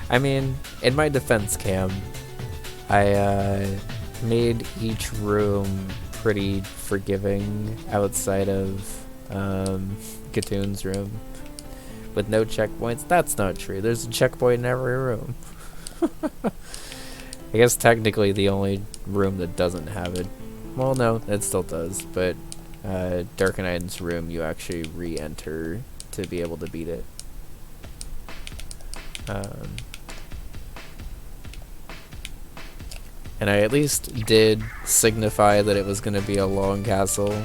I mean, in my defense, Cam, I made each room pretty forgiving outside of Katoon's room with no checkpoints. That's not true. There's a checkpoint in every room. I guess technically the only room that doesn't have it, well, no, it still does, but Darkenite's room you actually re-enter to be able to beat it. And I at least did signify that it was going to be a long castle,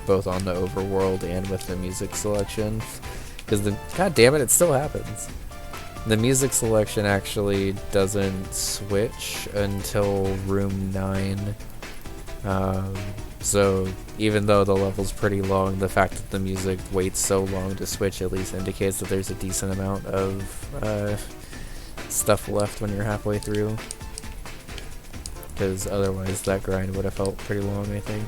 both on the overworld and with the music selection. Because god damn it still happens. The music selection actually doesn't switch until room 9. So even though the level's pretty long, the fact that the music waits so long to switch at least indicates that there's a decent amount of stuff left when you're halfway through. Because otherwise that grind would have felt pretty long, I think.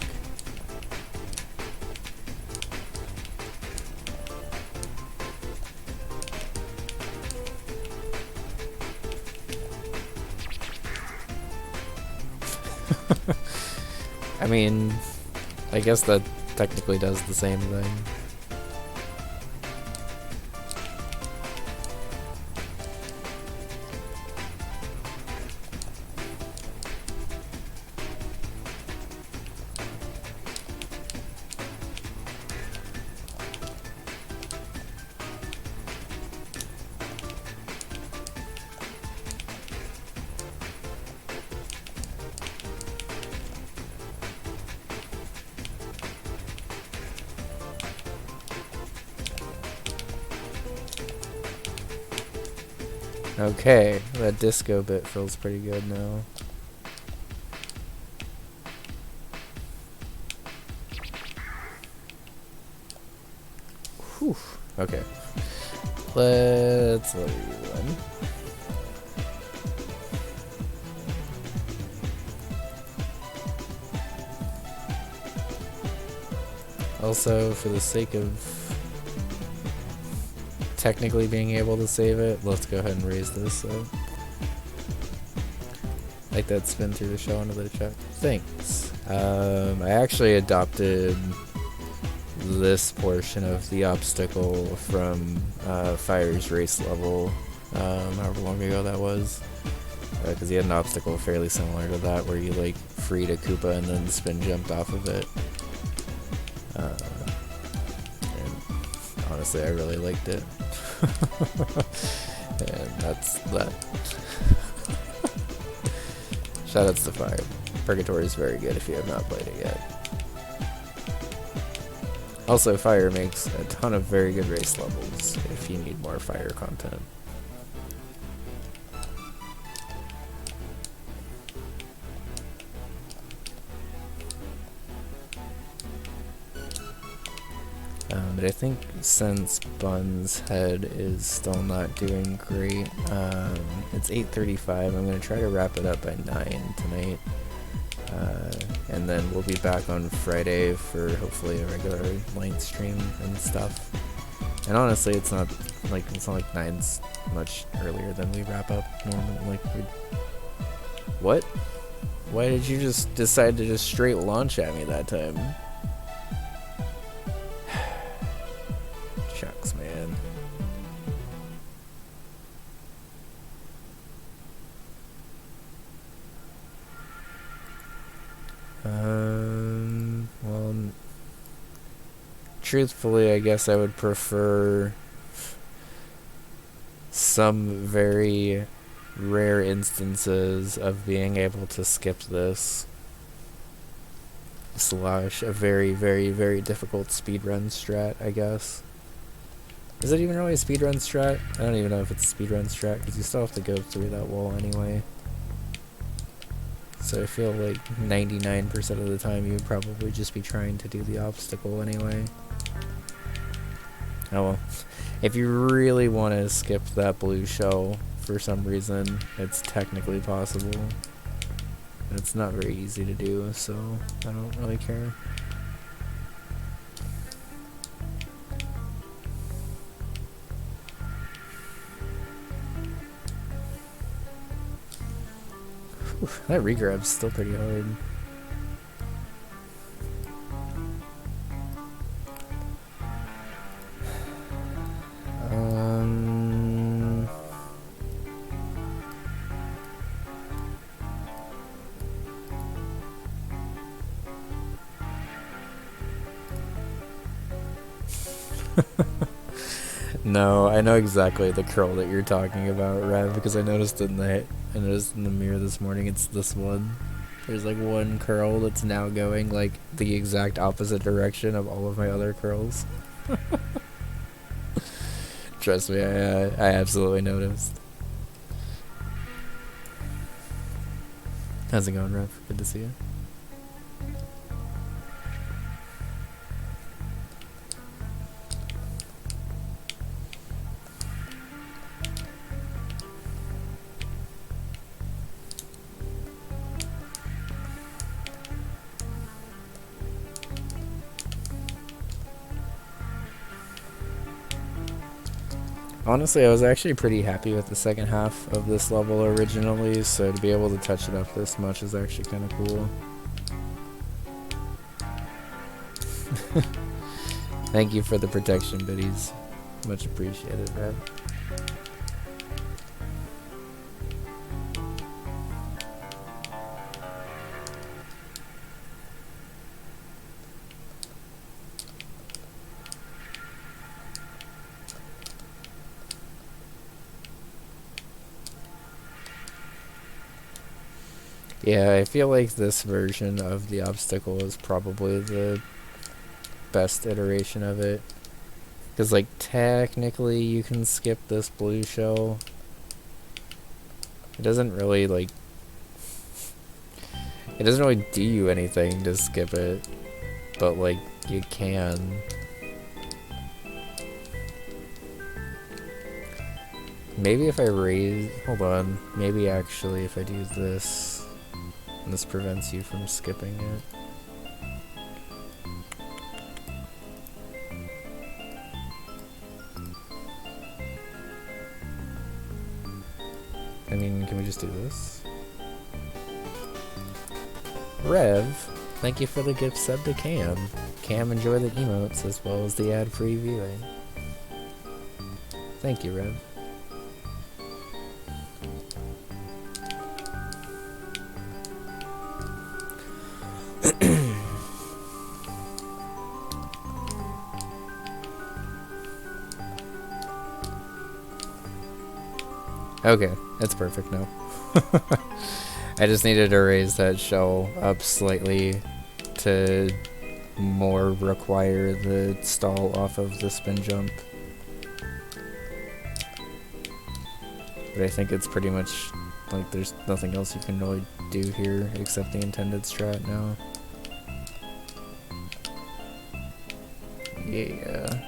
I mean, I guess that technically does the same thing. Okay, that disco bit feels pretty good now. Whew. Okay. Let's let you run. Also, for the sake of technically being able to save it, let's go ahead and raise this up. Like that spin through the shell into the check. Thanks. I actually adopted this portion of the obstacle from Fire's race level, however long ago that was. Because he had an obstacle fairly similar to that where you like freed a Koopa and then spin jumped off of it. And honestly, I really liked it. And that's that. Shoutouts to Fire. Purgatory is very good if you have not played it yet. Also, Fire makes a ton of very good race levels if you need more Fire content. But I think since Bun's head is still not doing great, it's 8:35. I'm going to try to wrap it up by 9 tonight. And then we'll be back on Friday for hopefully a regular light stream and stuff. And honestly, it's not like 9's much earlier than we wrap up normally. What? Why did you just decide to just straight launch at me that time? Shucks, man. Well, truthfully, I guess I would prefer some very rare instances of being able to skip this / a very, very, very difficult speedrun strat, I guess. Is it even really a speedrun strat? I don't even know if it's a speedrun strat, because you still have to go through that wall anyway. So I feel like 99% of the time you would probably just be trying to do the obstacle anyway. Oh well. If you really want to skip that blue shell for some reason, it's technically possible. It's not very easy to do, so I don't really care. Whew, that regrab's still pretty hard. No, I know exactly the curl that you're talking about, Rev, because I noticed in the mirror this morning. It's this one. There's like one curl that's now going like the exact opposite direction of all of my other curls. Trust me, I absolutely noticed. How's it going, Rev? Good to see you. Honestly, I was actually pretty happy with the second half of this level originally, so to be able to touch it up this much is actually kind of cool. Thank you for the protection, biddies. Much appreciated, Rev. Yeah, I feel like this version of the obstacle is probably the best iteration of it. Because, like, technically you can skip this blue shell. It doesn't really, like... It doesn't really do you anything to skip it. But, like, you can. Maybe if I raise... Hold on. Maybe actually if I do this... This prevents you from skipping it. I mean, can we just do this? Rev, thank you for the gift sub to Cam. Cam, enjoy the emotes as well as the ad-free viewing. Thank you, Rev. Okay, that's perfect now. I just needed to raise that shell up slightly to more require the stall off of the spin jump. But I think it's pretty much like there's nothing else you can really do here except the intended strat now. Yeah.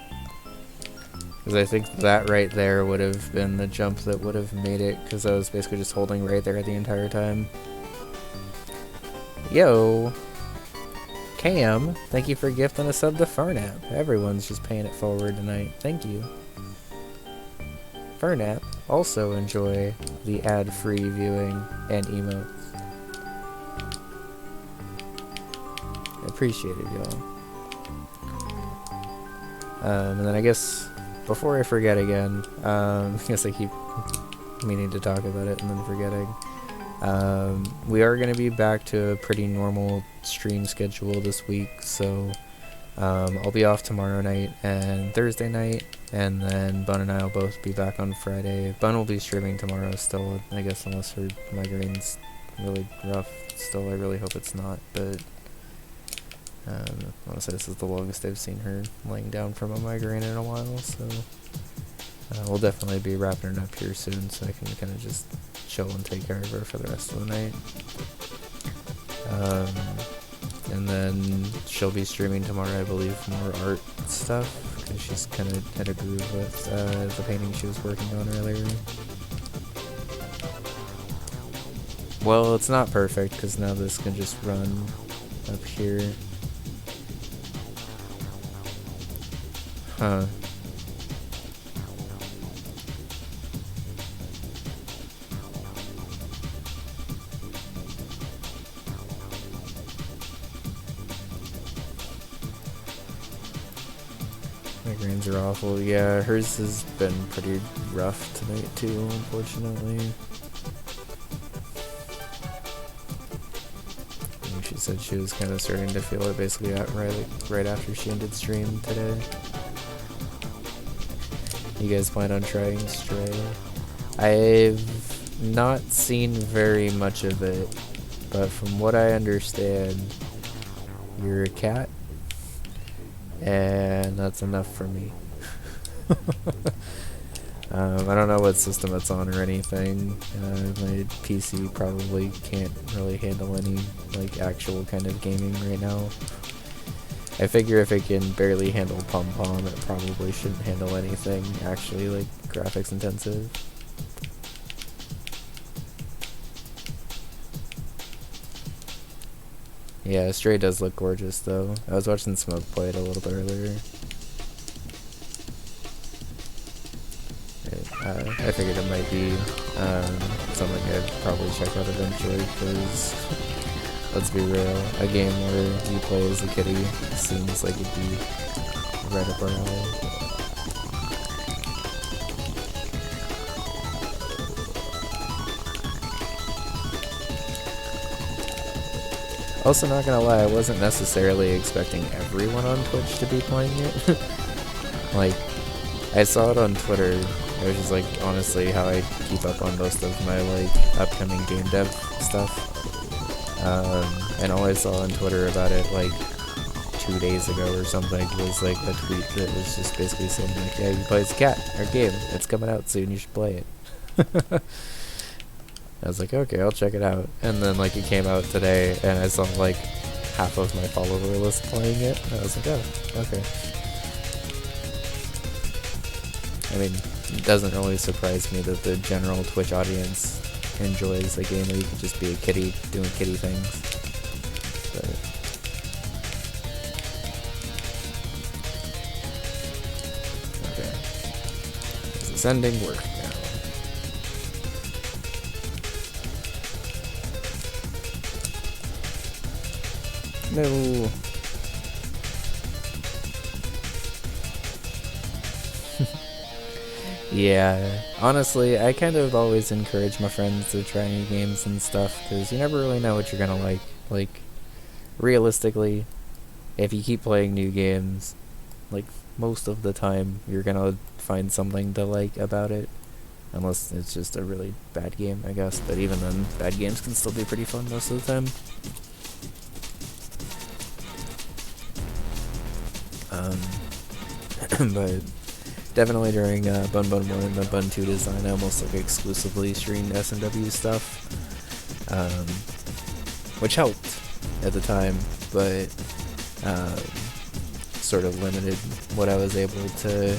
Because I think that right there would have been the jump that would have made it, because I was basically just holding right there the entire time. Yo! Cam, thank you for gifting a sub to Fernap. Everyone's just paying it forward tonight. Thank you. Fernap, also enjoy the ad-free viewing and emotes. I appreciate it, y'all. And then I guess... Before I forget again, I guess I keep meaning to talk about it and then forgetting. We are going to be back to a pretty normal stream schedule this week, so I'll be off tomorrow night and Thursday night, and then Bun and I will both be back on Friday. Bun will be streaming tomorrow still, I guess, unless her migraine's really rough still. I really hope it's not, but honestly, this is the longest I've seen her laying down from a migraine in a while, so we'll definitely be wrapping it up here soon, so I can kind of just chill and take care of her for the rest of the night. And then she'll be streaming tomorrow, I believe, more art stuff, because she's kind of had a groove with the painting she was working on earlier. Well, it's not perfect, because now this can just run up here. Huh. Migraines are awful. Yeah, hers has been pretty rough tonight too, unfortunately. And she said she was kind of starting to feel it basically right after she ended stream today. You guys plan on trying Stray? I've not seen very much of it, but from what I understand, you're a cat, and that's enough for me. I don't know what system it's on or anything. My PC probably can't really handle any like actual kind of gaming right now. I figure if it can barely handle pom-pom, it probably shouldn't handle anything actually like graphics intensive. Yeah, Stray does look gorgeous though. I was watching Smoke play it a little bit earlier. I figured it might be something I'd probably check out eventually, because let's be real, a game where you play as a kitty seems like it'd be right up our alley. Also, not gonna lie, I wasn't necessarily expecting everyone on Twitch to be playing it. Like, I saw it on Twitter, which is like honestly how I keep up on most of my like upcoming game dev stuff. And all I saw on Twitter about it like 2 days ago or something was like a tweet that was just basically saying like, yeah, you play as a cat, our game, it's coming out soon, you should play it. I was like, okay, I'll check it out. And then like it came out today and I saw like half of my follower list playing it. And I was like, oh, okay. I mean, it doesn't really surprise me that the general Twitch audience enjoys a game where you can just be a kitty doing kitty things. But okay. This is ending work now. No. Yeah, honestly, I kind of always encourage my friends to try new games and stuff, because you never really know what you're gonna like. Like, realistically, if you keep playing new games, like, most of the time, you're gonna find something to like about it. Unless it's just a really bad game, I guess. But even then, bad games can still be pretty fun most of the time. But definitely during Bunbun 1 and Bunbun 2 design, I almost like exclusively streamed SMW stuff, which helped at the time, but sort of limited what I was able to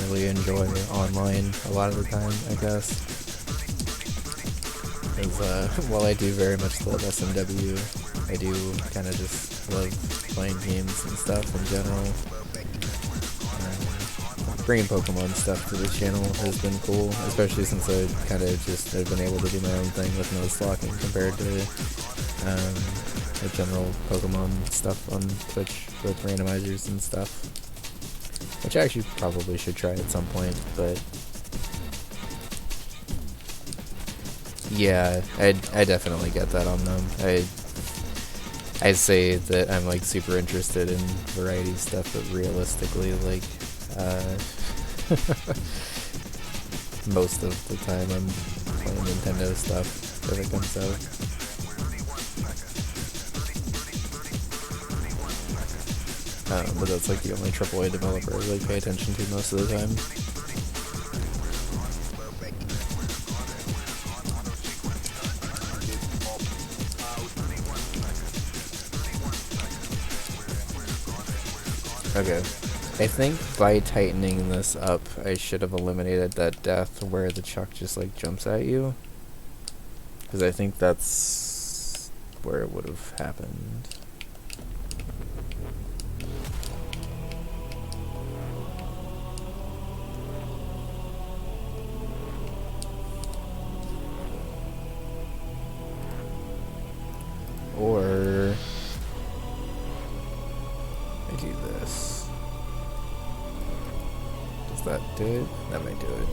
really enjoy online a lot of the time, I guess. Because while I do very much love SMW, I do kind of just love playing games and stuff in general. Bringing Pokemon stuff to the channel has been cool, especially since I kind of just have been able to do my own thing with no slocking compared to the general Pokemon stuff on Twitch with randomizers and stuff. Which I actually probably should try at some point, but yeah, I definitely get that on them. I'd say that I'm like super interested in variety stuff, but realistically, like, most of the time I'm playing Nintendo stuff if it comes out. But that's like the only AAA developer I like pay attention to most of the time. Okay. I think by tightening this up, I should have eliminated that death where the Chuck just like jumps at you. Because I think that's where it would have happened. Or I do this. that do it? That might do it.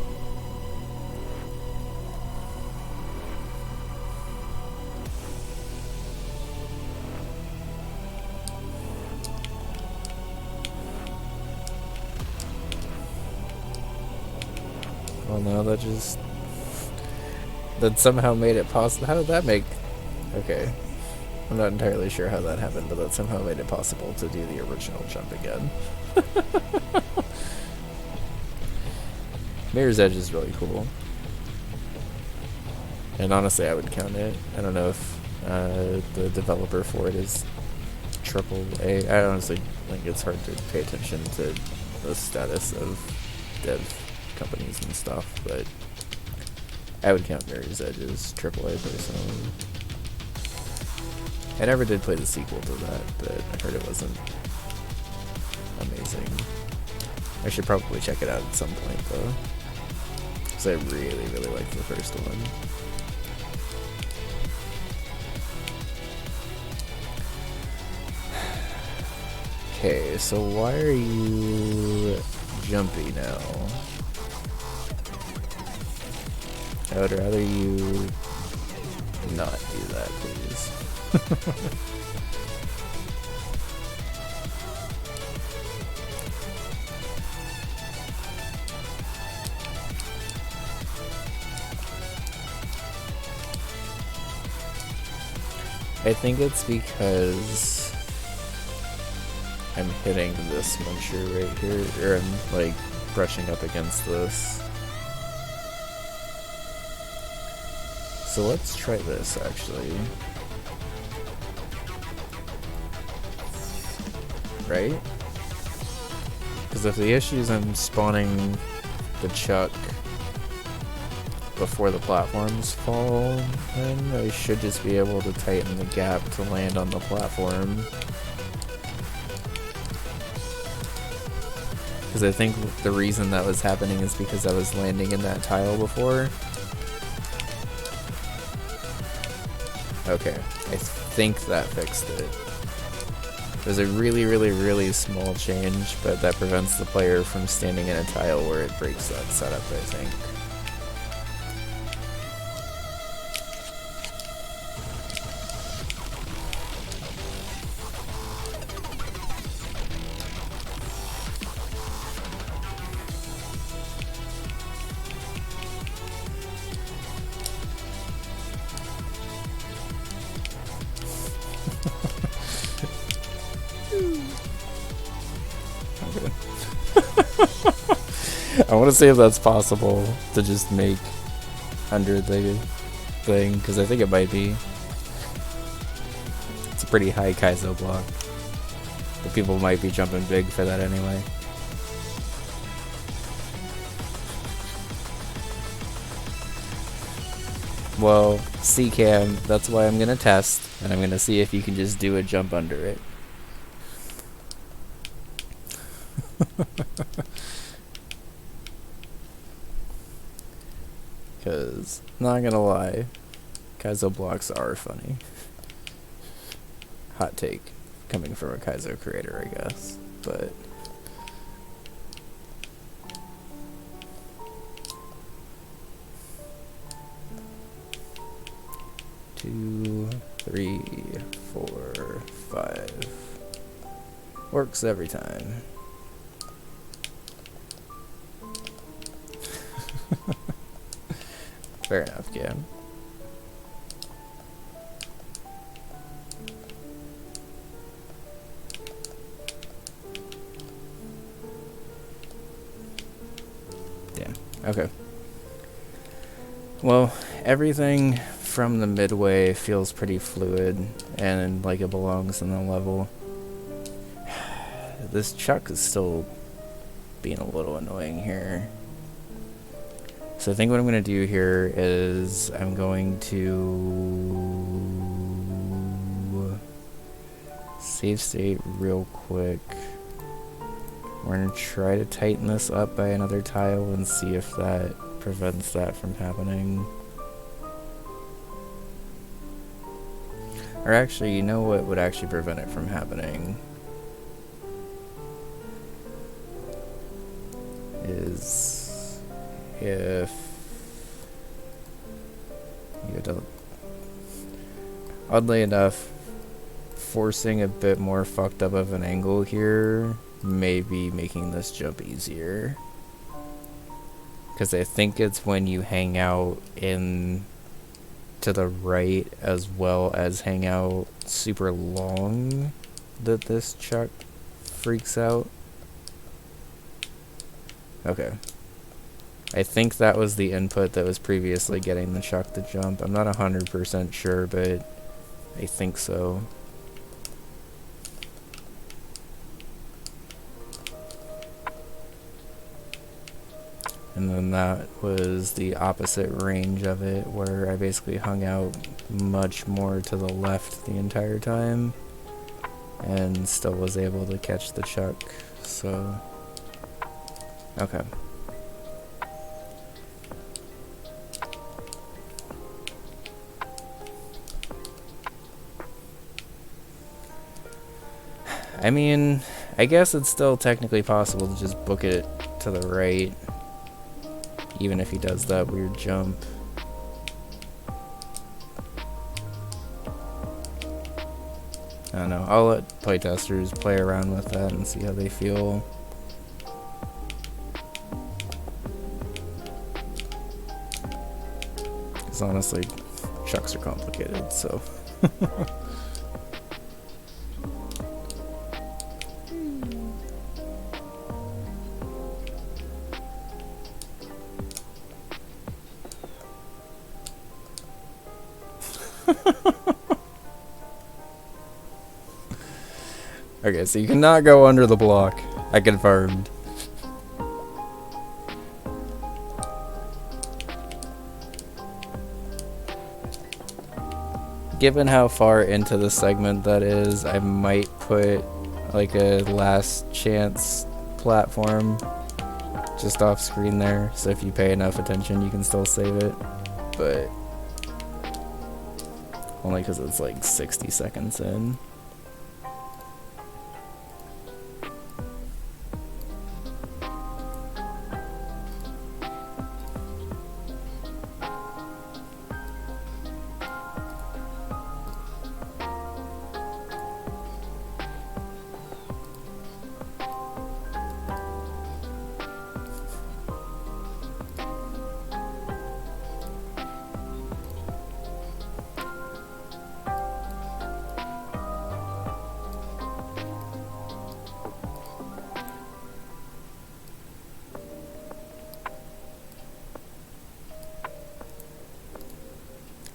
Well, no, that just... That somehow made it possible. How did that make... Okay. I'm not entirely sure how that happened, but that somehow made it possible to do the original jump again. Mirror's Edge is really cool. And honestly, I would count it. I don't know if the developer for it is AAA. I honestly think it's hard to pay attention to the status of dev companies and stuff, but I would count Mirror's Edge as AAA personally. I never did play the sequel to that, but I heard it wasn't amazing. I should probably check it out at some point though, because I really, really liked the first one. Okay, so why are you jumpy now? I would rather you not do that, please. I think it's because I'm hitting this muncher right here, or I'm like brushing up against this. So let's try this actually. Right? Because if the issue is I'm spawning the chuck before the platforms fall, then I should just be able to tighten the gap to land on the platform. Because I think the reason that was happening is because I was landing in that tile before. Okay, I think that fixed it. There's a really, really, really small change, but that prevents the player from standing in a tile where it breaks that setup, I think. I want to see if that's possible to just make under the thing, because I think it might be. It's a pretty high Kaizo block, but people might be jumping big for that anyway. Well, C-Cam, that's why I'm going to test, and I'm going to see if you can just do a jump under it. Because, not gonna lie, Kaizo blocks are funny. Hot take, coming from a Kaizo creator, I guess, but... Two, 3, 4, 5. Works every time. Fair enough, Cam. Yeah, okay. Well, everything from the midway feels pretty fluid and like it belongs in the level. This chuck is still being a little annoying here. So I think what I'm going to do here is I'm going to save state real quick. We're going to try to tighten this up by another tile and see if that prevents that from happening. Or actually, you know what would actually prevent it from happening? Is is if you don't, oddly enough, forcing a bit more fucked up of an angle here may be making this jump easier. Because I think it's when you hang out in to the right as well as hang out super long that this chuck freaks out. Okay. I think that was the input that was previously getting the chuck to jump. I'm not 100% sure, but I think so. And then that was the opposite range of it, where I basically hung out much more to the left the entire time and still was able to catch the chuck. So, okay. I mean, I guess it's still technically possible to just book it to the right, even if he does that weird jump. I don't know. I'll let playtesters play around with that and see how they feel. Because honestly, chucks are complicated, so. Okay, so you cannot go under the block. I confirmed. Given how far into the segment that is, I might put like a last chance platform just off screen there, so if you pay enough attention you can still save it, but only because it's like 60 seconds in.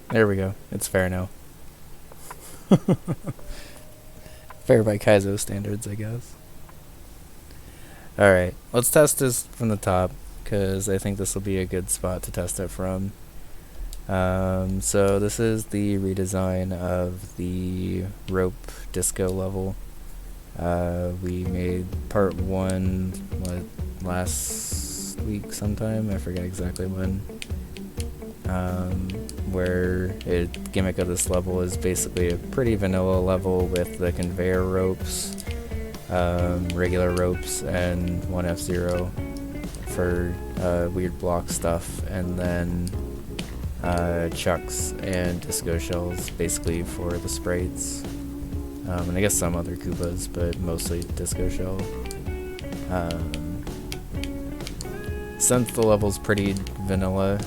There we go. It's fair now. Fair by Kaizo standards, I guess. Alright, let's test this from the top, because I think this will be a good spot to test it from. So this is the redesign of the rope disco level. We made part 1 last week sometime, I forget exactly when. Where a gimmick of this level is basically a pretty vanilla level with the conveyor ropes, regular ropes, and 1 F-Zero for weird block stuff, and then chucks and disco shells basically for the sprites, and I guess some other Koopas, but mostly disco shell. Since the level's pretty vanilla,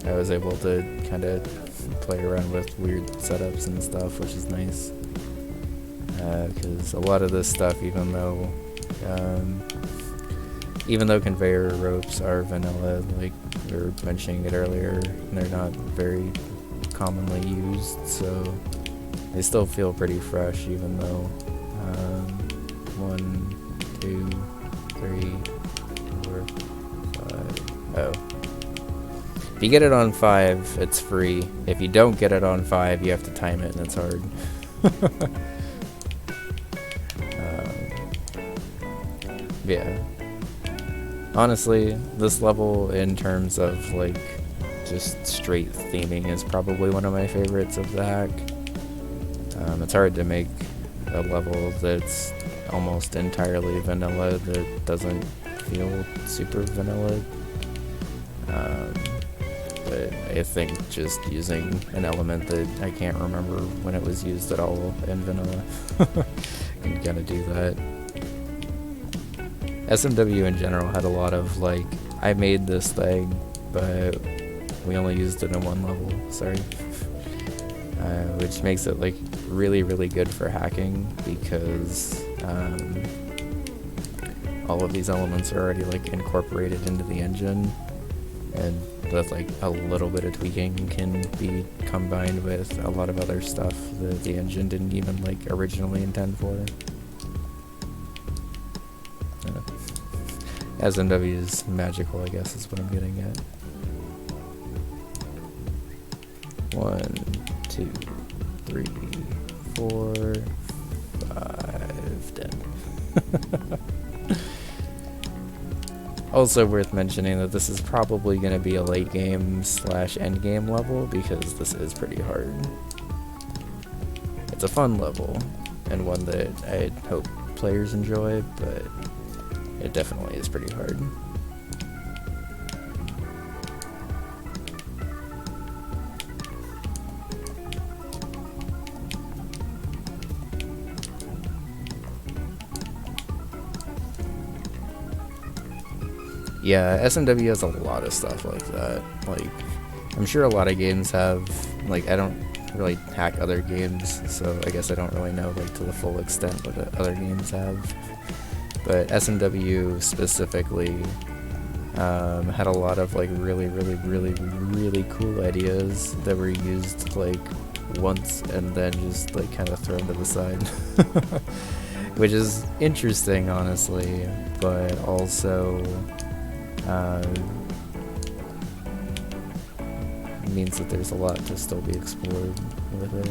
I was able to kind of play around with weird setups and stuff, which is nice. Because a lot of this stuff, even though conveyor ropes are vanilla, like we were mentioning it earlier, they're not very commonly used, so they still feel pretty fresh, even though 1, 2, 3, 4, 5. Oh. If you get it on 5, it's free. If you don't get it on 5, you have to time it, and it's hard. Yeah. Honestly, this level, in terms of like just straight theming, is probably one of my favorites of the hack. It's hard to make a level that's almost entirely vanilla that doesn't feel super vanilla. But I think just using an element that I can't remember when it was used at all in vanilla can kind of do that. SMW in general had a lot of like, I made this thing, but we only used it in one level, sorry. Which makes it like really, really good for hacking because all of these elements are already like incorporated into the engine, and with like a little bit of tweaking can be combined with a lot of other stuff that the engine didn't even like originally intend for. SMW is magical, I guess is what I'm getting at. 1, 2, 3, 4, 5, 10. Also worth mentioning that this is probably going to be a late game / end game level because this is pretty hard. It's a fun level and one that I hope players enjoy, but it definitely is pretty hard. Yeah, SMW has a lot of stuff like that. Like, I'm sure a lot of games have, like, I don't really hack other games, so I guess I don't really know, like, to the full extent what other games have. But SMW specifically had a lot of, like, really, really, really, really cool ideas that were used, like, once and then just, like, kind of thrown to the side. Which is interesting, honestly, but also means that there's a lot to still be explored with it.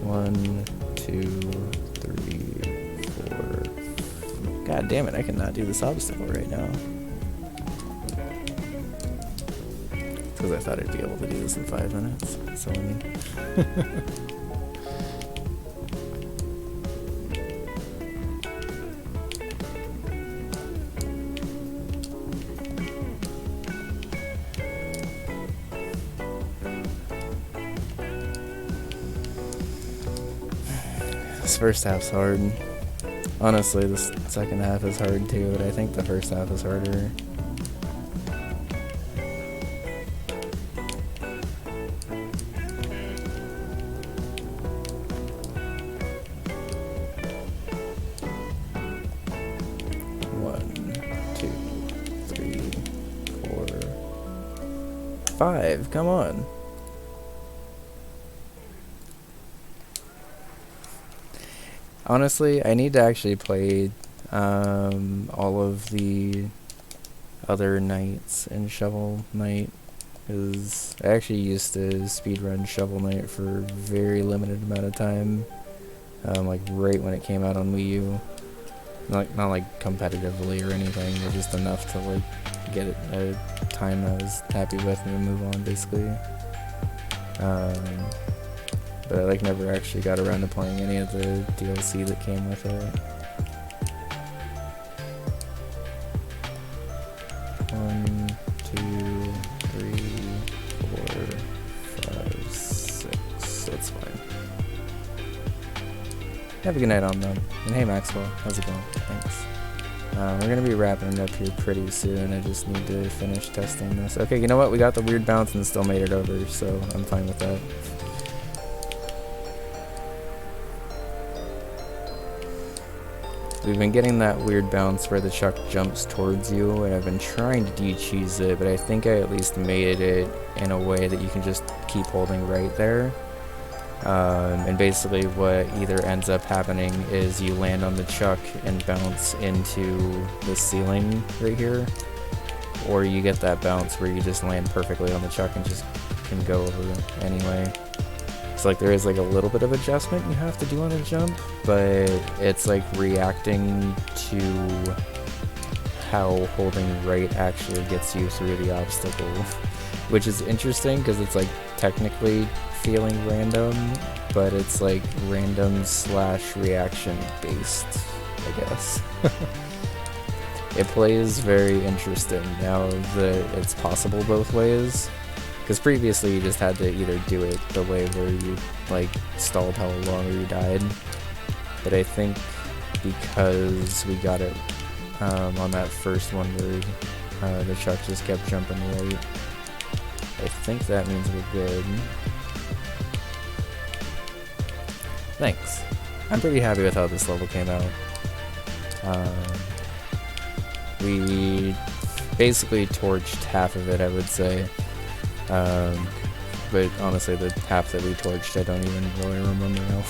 One, two, three, 4. God damn it, I cannot do this obstacle right now. Because I thought I'd be able to do this in 5 minutes. So I mean. This first half's hard. Honestly, this second half is hard too, but I think the first half is harder. One, 2, 3, 4, 5. Come on. Honestly, I need to actually play all of the other nights in Shovel Knight, because I actually used to speedrun Shovel Knight for a very limited amount of time, like right when it came out on Wii U. Not like competitively or anything, but just enough to like get it at a time I was happy with and move on, basically. But I like never actually got around to playing any of the DLC that came with it. 1, 2, 3, 4, 5, 6. That's fine. Have a good night on them. And hey Maxwell, how's it going? Thanks. We're gonna be wrapping it up here pretty soon. I just need to finish testing this. Okay, you know what? We got the weird bounce and still made it over, so I'm fine with that. We've been getting that weird bounce where the chuck jumps towards you, and I've been trying to de-cheese it, but I think I at least made it in a way that you can just keep holding right there. And basically what either ends up happening is you land on the chuck and bounce into the ceiling right here, or you get that bounce where you just land perfectly on the chuck and just can go over anyway. So like there is like a little bit of adjustment you have to do on a jump, but it's like reacting to how holding right actually gets you through the obstacle, which is interesting because it's like technically feeling random, but it's like random / reaction based, I guess. It plays very interesting now that it's possible both ways, because previously you just had to either do it the way where you like stalled how long or you died, but I think because we got it on that first one where the truck just kept jumping right, I think that means we're good. Thanks. I'm pretty happy with how this level came out. We basically torched half of it, I would say. But honestly, the half that we torched, I don't even really remember now.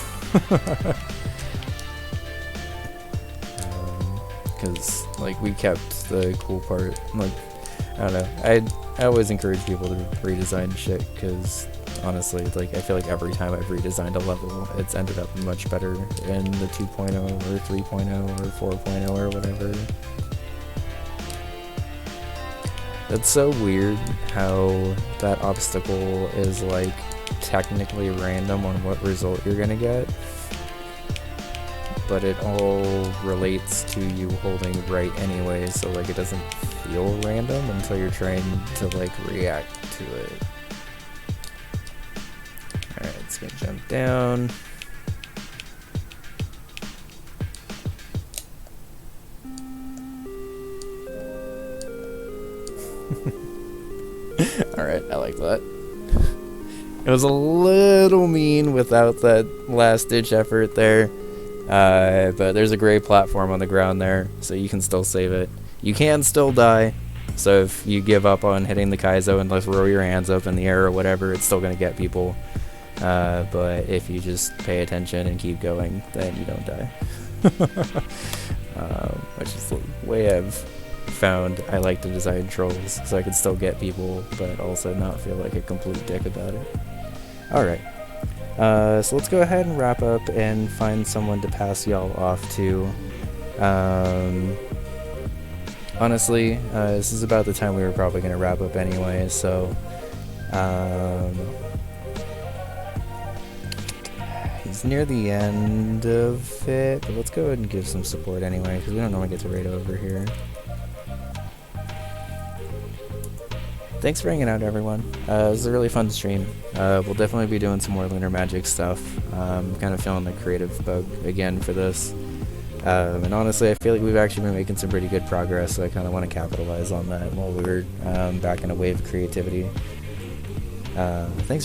Because, like, we kept the cool part. Like, I don't know. I always encourage people to redesign shit, because honestly, like, I feel like every time I've redesigned a level, it's ended up much better in the 2.0 or 3.0 or 4.0 or whatever. It's so weird how that obstacle is, like, technically random on what result you're gonna get, but it all relates to you holding right anyway, so, like, it doesn't feel random until you're trying to, like, react to it. Alright, it's gonna jump down. Alright, I like that. It was a little mean without that last ditch effort there, but there's a gray platform on the ground there, so you can still save it. You can still die, so if you give up on hitting the Kaizo and throw your hands up in the air or whatever, it's still going to get people. But if you just pay attention and keep going, then you don't die. Which is the way I've found I like to design trolls, so I can still get people, but also not feel like a complete dick about it. Alright, so let's go ahead and wrap up and find someone to pass y'all off to. Honestly, this is about the time we were probably going to wrap up anyway, so he's near the end of it, but let's go ahead and give some support anyway, because we don't normally get to raid over here. Thanks for hanging out, everyone. It was a really fun stream. We'll definitely be doing some more Lunar Magic stuff. I'm kind of feeling the creative bug again for this. And honestly, I feel like we've actually been making some pretty good progress, so I kind of want to capitalize on that while we were back in a wave of creativity. Thanks for